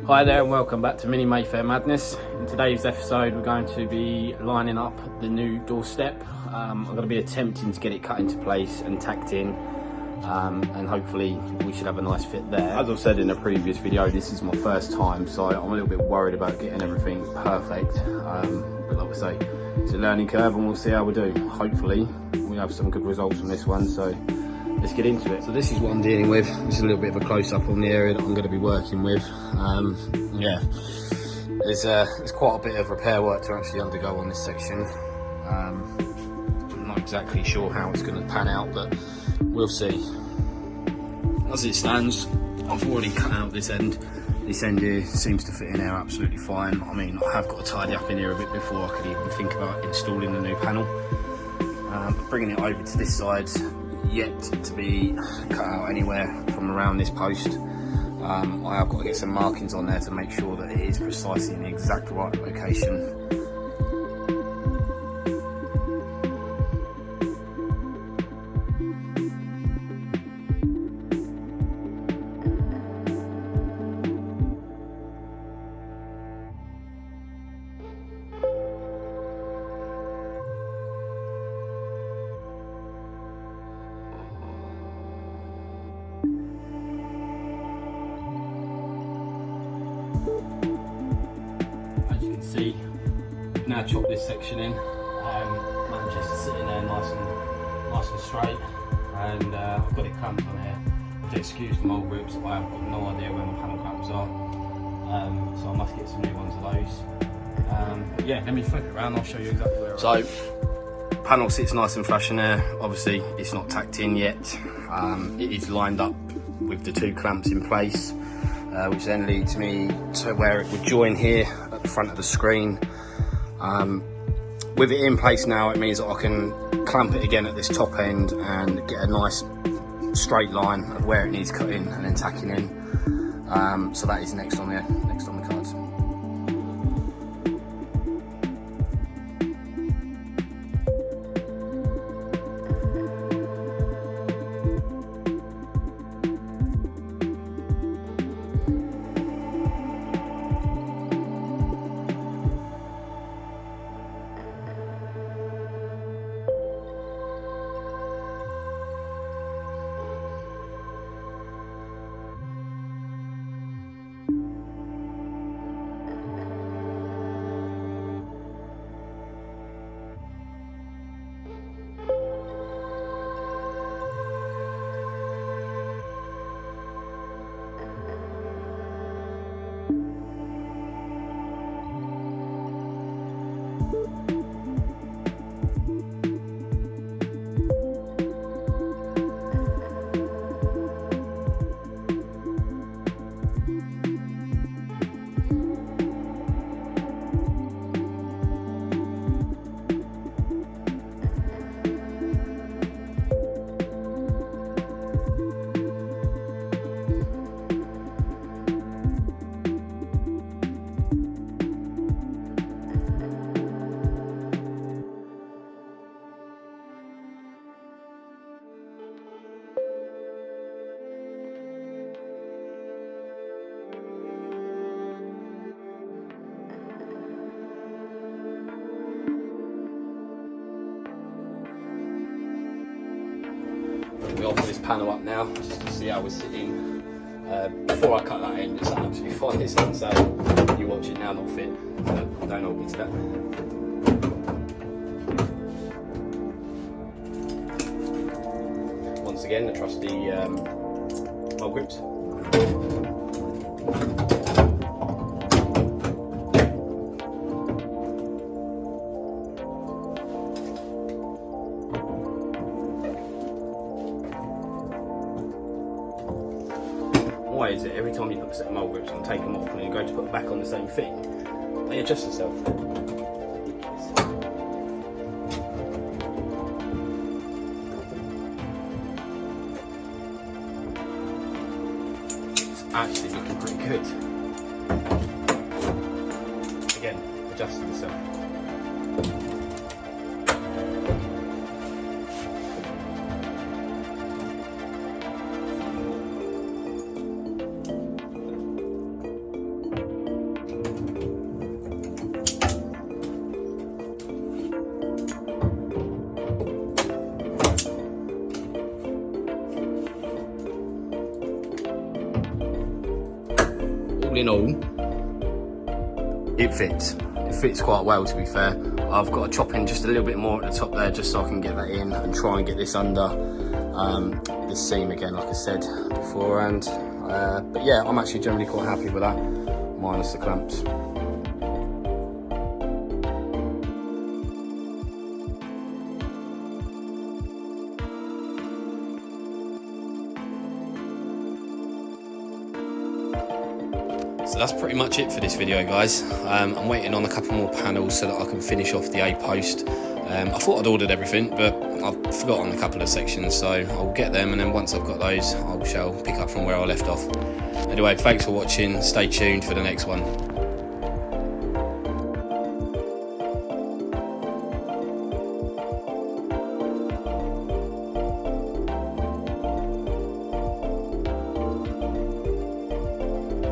Hi there and welcome back to Mini Mayfair Madness. In today's episode we're going to be lining up the new doorstep. I'm going to be attempting to get it cut into place and tacked in, and hopefully we should have a nice fit there. As I've said in a previous video, this is my first time, so I'm a little bit worried about getting everything perfect, but like I say, it's a learning curve and we'll see how we do. Hopefully we have some good results from this one, so let's get into it. So this is what I'm dealing with. This is a little bit of a close-up on the area that I'm going to be working with. Yeah, there's quite a bit of repair work to actually undergo on this section. I'm not exactly sure how it's going to pan out, but we'll see. As it stands, I've already cut out this end. This end here seems to fit in there absolutely fine. I mean, I have got to tidy up in here a bit before I could even think about installing the new panel. Bringing it over to this side, yet to be cut out anywhere from around this post. I have got to get some markings on there to make sure that it is precisely in the exact right location. As you can see, we've now chopped this section in. Manchester's sitting there nice and straight, and I've got it clamped on here. To excuse the mould grips, I have got no idea where my panel clamps are, so I must get some new ones of those. But yeah, let me flip it around, I'll show you exactly where. So, panel sits nice and flush in there. Obviously, it's not tacked in yet. It is lined up with the two clamps in place, which then leads me to where it would join here at the front of the screen. With it in place now, it means that I can clamp it again at this top end and get a nice straight line of where it needs cut in and then tacking in. So that is next on the cards. We offer this panel up now just to see how we're sitting. Before I cut that end, it's absolutely fine this end, so you watch it now not fit, but don't hold me to that. Once again, the trusty mould grips. Why is it every time you put a set of mould grips on, take them off, and you go to put them back on the same thing, they adjust themselves? It's actually looking pretty good. Again, adjusting itself. in all, it fits. It fits quite well, to be fair. I've got to chop in just a little bit more at the top there, just so I can get that in and try and get this under this seam again, like I said beforehand. But yeah, I'm actually generally quite happy with that, minus the clamps. So that's pretty much it for this video, guys. I'm waiting on a couple more panels so that I can finish off the A-post. I thought I'd ordered everything, but I've forgotten a couple of sections, so I'll get them, and then once I've got those, I shall pick up from where I left off. Anyway, thanks for watching. Stay tuned for the next one.